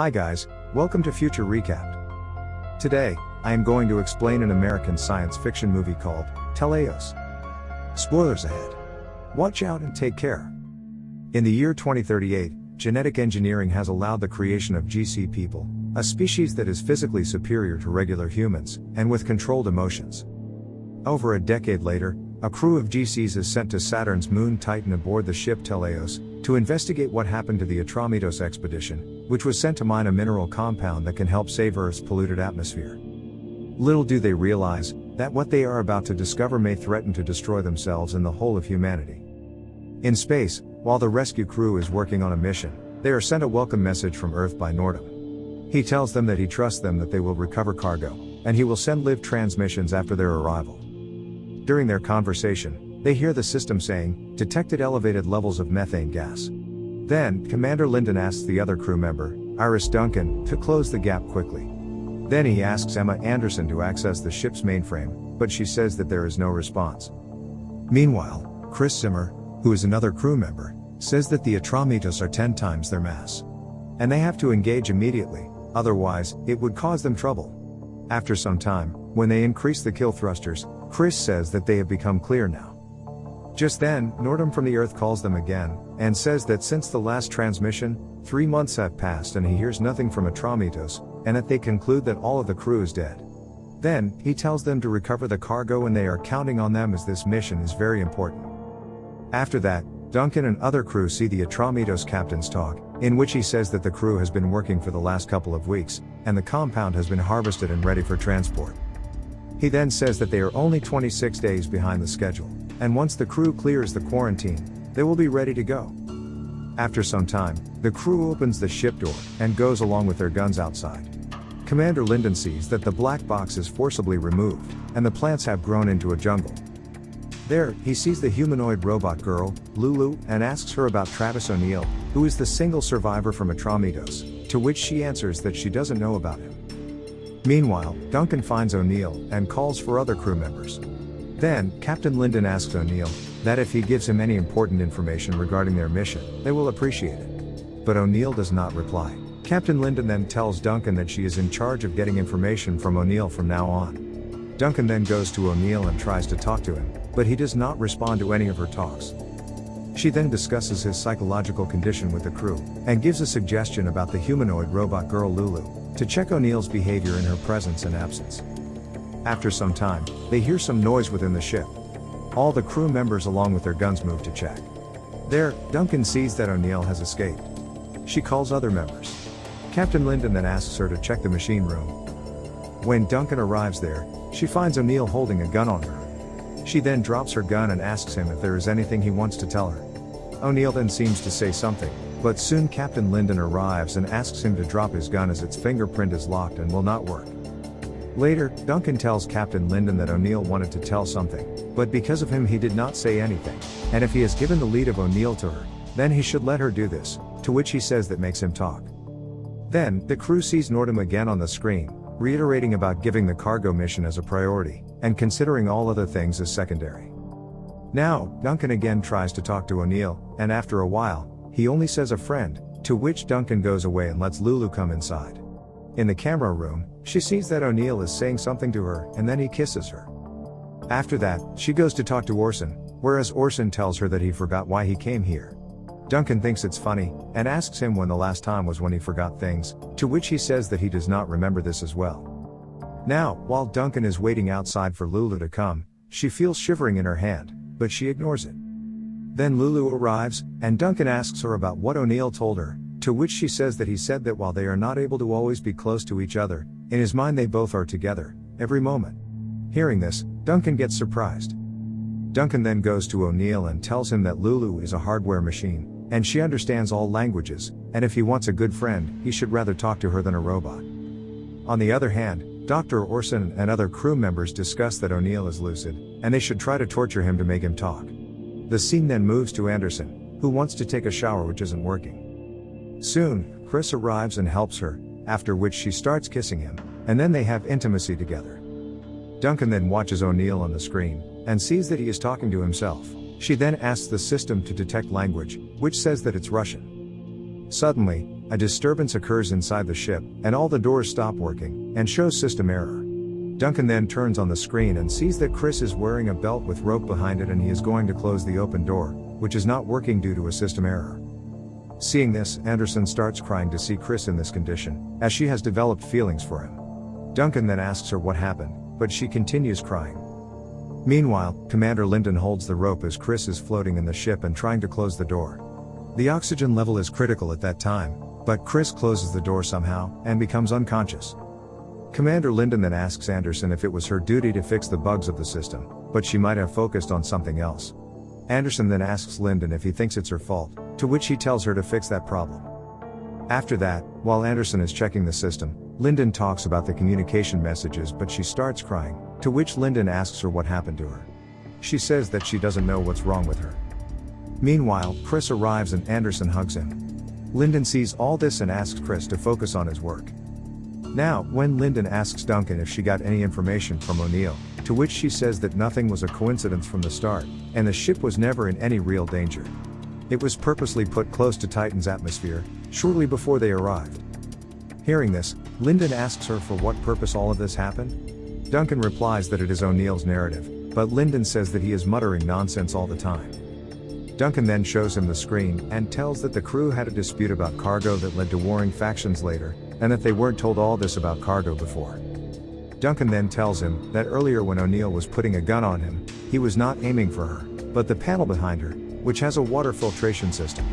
Hi guys, welcome to Future Recapped. Today, I am going to explain an American science fiction movie called Teleios. Spoilers ahead. Watch out and take care. In the year 2038, genetic engineering has allowed the creation of GC people, a species that is physically superior to regular humans, and with controlled emotions. Over a decade later, a crew of GCs is sent to Saturn's moon Titan aboard the ship Teleios, to investigate what happened to the Atromitos expedition, which was sent to mine a mineral compound that can help save Earth's polluted atmosphere. Little do they realize, that what they are about to discover may threaten to destroy themselves and the whole of humanity. In space, while the rescue crew is working on a mission, they are sent a welcome message from Earth by Nordum. He tells them that he trusts them that they will recover cargo, and he will send live transmissions after their arrival. During their conversation, they hear the system saying, detected elevated levels of methane gas. Then, Commander Linden asks the other crew member, Iris Duncan, to close the gap quickly. Then he asks Emma Anderson to access the ship's mainframe, but she says that there is no response. Meanwhile, Chris Zimmer, who is another crew member, says that the Atromitos are 10 times their mass. And they have to engage immediately, otherwise, it would cause them trouble. After some time, when they increase the kill thrusters, Chris says that they have become clear now. Just then, Nordum from the Earth calls them again, and says that since the last transmission, 3 months have passed and he hears nothing from Atromitos, and that they conclude that all of the crew is dead. Then, he tells them to recover the cargo and they are counting on them as this mission is very important. After that, Duncan and other crew see the Atromitos captain's talk, in which he says that the crew has been working for the last couple of weeks, and the compound has been harvested and ready for transport. He then says that they are only 26 days behind the schedule, and once the crew clears the quarantine, they will be ready to go. After some time, the crew opens the ship door, and goes along with their guns outside. Commander Linden sees that the black box is forcibly removed, and the plants have grown into a jungle. There, he sees the humanoid robot girl, Lulu, and asks her about Travis O'Neill, who is the single survivor from Atromitos, to which she answers that she doesn't know about him. Meanwhile, Duncan finds O'Neill, and calls for other crew members. Then, Captain Linden asks O'Neill, that if he gives him any important information regarding their mission, they will appreciate it. But O'Neill does not reply. Captain Linden then tells Duncan that she is in charge of getting information from O'Neill from now on. Duncan then goes to O'Neill and tries to talk to him, but he does not respond to any of her talks. She then discusses his psychological condition with the crew, and gives a suggestion about the humanoid robot girl Lulu, to check O'Neill's behavior in her presence and absence. After some time, they hear some noise within the ship. All the crew members along with their guns move to check. There, Duncan sees that O'Neill has escaped. She calls other members. Captain Linden then asks her to check the machine room. When Duncan arrives there, she finds O'Neill holding a gun on her. She then drops her gun and asks him if there is anything he wants to tell her. O'Neill then seems to say something, but soon Captain Linden arrives and asks him to drop his gun as its fingerprint is locked and will not work. Later, Duncan tells Captain Linden that O'Neill wanted to tell something, but because of him he did not say anything, and if he has given the lead of O'Neill to her, then he should let her do this, to which he says that makes him talk. Then, the crew sees Nordum again on the screen, reiterating about giving the cargo mission as a priority, and considering all other things as secondary. Now, Duncan again tries to talk to O'Neill, and after a while, he only says a friend, to which Duncan goes away and lets Lulu come inside. In the camera room, she sees that O'Neill is saying something to her, and then he kisses her. After that, she goes to talk to Orson, whereas Orson tells her that he forgot why he came here. Duncan thinks it's funny, and asks him when the last time was when he forgot things, to which he says that he does not remember this as well. Now, while Duncan is waiting outside for Lulu to come, she feels shivering in her hand, but she ignores it. Then Lulu arrives, and Duncan asks her about what O'Neill told her, to which she says that he said that while they are not able to always be close to each other, in his mind they both are together, every moment. Hearing this, Duncan gets surprised. Duncan then goes to O'Neill and tells him that Lulu is a hardware machine, and she understands all languages, and if he wants a good friend, he should rather talk to her than a robot. On the other hand, Dr. Orson and other crew members discuss that O'Neill is lucid, and they should try to torture him to make him talk. The scene then moves to Anderson, who wants to take a shower which isn't working. Soon, Chris arrives and helps her, after which she starts kissing him, and then they have intimacy together. Duncan then watches O'Neill on the screen, and sees that he is talking to himself. She then asks the system to detect language, which says that it's Russian. Suddenly, a disturbance occurs inside the ship, and all the doors stop working, and shows system error. Duncan then turns on the screen and sees that Chris is wearing a belt with rope behind it, and he is going to close the open door, which is not working due to a system error. Seeing this, Anderson starts crying to see Chris in this condition, as she has developed feelings for him. Duncan then asks her what happened, but she continues crying. Meanwhile, Commander Linden holds the rope as Chris is floating in the ship and trying to close the door. The oxygen level is critical at that time, but Chris closes the door somehow, and becomes unconscious. Commander Linden then asks Anderson if it was her duty to fix the bugs of the system, but she might have focused on something else. Anderson then asks Linden if he thinks it's her fault, to which he tells her to fix that problem. After that, while Anderson is checking the system, Linden talks about the communication messages, but she starts crying, to which Linden asks her what happened to her. She says that she doesn't know what's wrong with her. Meanwhile, Chris arrives and Anderson hugs him. Linden sees all this and asks Chris to focus on his work. Now, when Linden asks Duncan if she got any information from O'Neill, to which she says that nothing was a coincidence from the start, and the ship was never in any real danger. It was purposely put close to Titan's atmosphere, shortly before they arrived. Hearing this, Linden asks her for what purpose all of this happened. Duncan replies that it is O'Neill's narrative, but Linden says that he is muttering nonsense all the time. Duncan then shows him the screen, and tells that the crew had a dispute about cargo that led to warring factions later, and that they weren't told all this about cargo before. Duncan then tells him that earlier when O'Neill was putting a gun on him, he was not aiming for her, but the panel behind her, which has a water filtration system.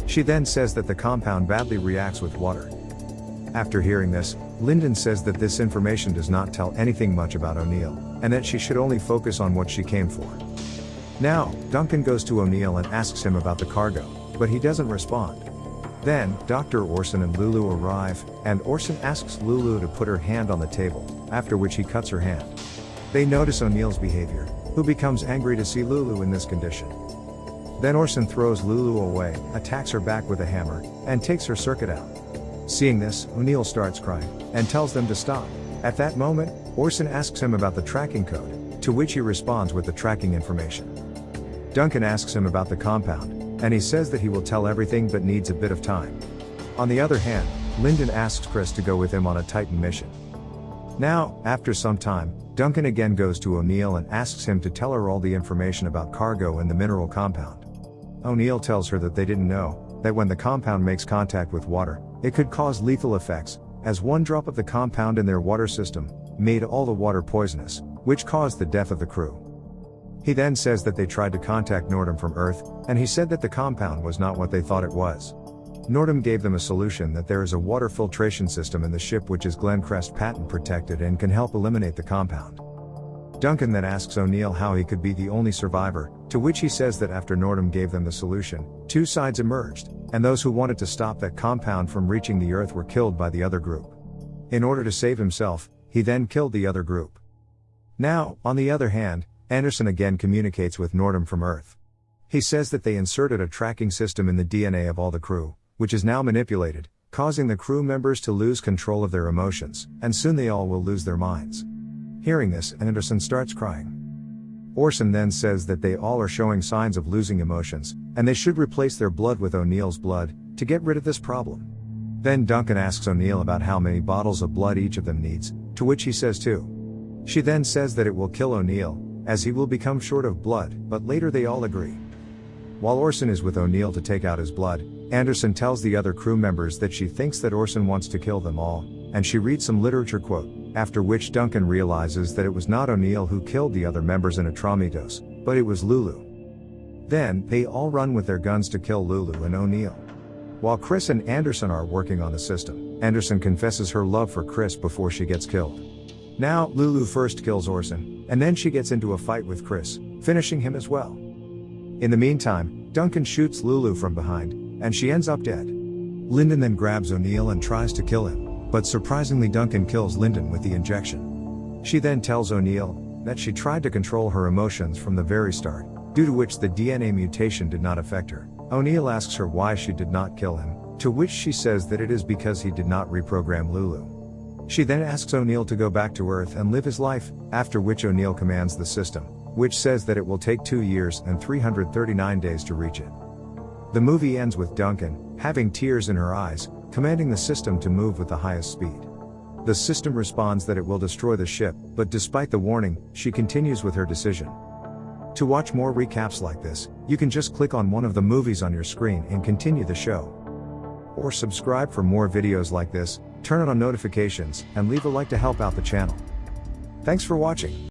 She then says that the compound badly reacts with water. After hearing this, Linden says that this information does not tell anything much about O'Neill, and that she should only focus on what she came for. Now, Duncan goes to O'Neill and asks him about the cargo, but he doesn't respond. Then, Dr. Orson and Lulu arrive, and Orson asks Lulu to put her hand on the table, after which he cuts her hand. They notice O'Neill's behavior, who becomes angry to see Lulu in this condition. Then Orson throws Lulu away, attacks her back with a hammer, and takes her circuit out. Seeing this, O'Neill starts crying, and tells them to stop. At that moment, Orson asks him about the tracking code, to which he responds with the tracking information. Duncan asks him about the compound, and he says that he will tell everything but needs a bit of time. On the other hand, Linden asks Chris to go with him on a Titan mission. Now, after some time, Duncan again goes to O'Neill and asks him to tell her all the information about cargo and the mineral compound. O'Neill tells her that they didn't know that when the compound makes contact with water, it could cause lethal effects, as one drop of the compound in their water system made all the water poisonous, which caused the death of the crew. He then says that they tried to contact Nordum from Earth, and he said that the compound was not what they thought it was. Nordum gave them a solution that there is a water filtration system in the ship which is Glencrest patent protected and can help eliminate the compound. Duncan then asks O'Neill how he could be the only survivor, to which he says that after Nordum gave them the solution, two sides emerged, and those who wanted to stop that compound from reaching the Earth were killed by the other group. In order to save himself, he then killed the other group. Now, on the other hand, Anderson again communicates with Nordum from Earth. He says that they inserted a tracking system in the DNA of all the crew, which is now manipulated, causing the crew members to lose control of their emotions, and soon they all will lose their minds. Hearing this, Anderson starts crying. Orson then says that they all are showing signs of losing emotions, and they should replace their blood with O'Neill's blood, to get rid of this problem. Then Duncan asks O'Neill about how many bottles of blood each of them needs, to which he says 2. She then says that it will kill O'Neill, as he will become short of blood, but later they all agree. While Orson is with O'Neill to take out his blood, Anderson tells the other crew members that she thinks that Orson wants to kill them all, and she reads some literature quote, after which Duncan realizes that it was not O'Neill who killed the other members in Atromitos, but it was Lulu. Then, they all run with their guns to kill Lulu and O'Neill. While Chris and Anderson are working on the system, Anderson confesses her love for Chris before she gets killed. Now, Lulu first kills Orson, and then she gets into a fight with Chris, finishing him as well. In the meantime, Duncan shoots Lulu from behind, and she ends up dead. Linden then grabs O'Neill and tries to kill him, but surprisingly Duncan kills Linden with the injection. She then tells O'Neill that she tried to control her emotions from the very start, due to which the DNA mutation did not affect her. O'Neill asks her why she did not kill him, to which she says that it is because he did not reprogram Lulu. She then asks O'Neill to go back to Earth and live his life, after which O'Neill commands the system, which says that it will take 2 years and 339 days to reach it. The movie ends with Duncan, having tears in her eyes, commanding the system to move with the highest speed. The system responds that it will destroy the ship, but despite the warning, she continues with her decision. To watch more recaps like this, you can just click on one of the movies on your screen and continue the show. Or subscribe for more videos like this, turn on notifications, and leave a like to help out the channel. Thanks for watching.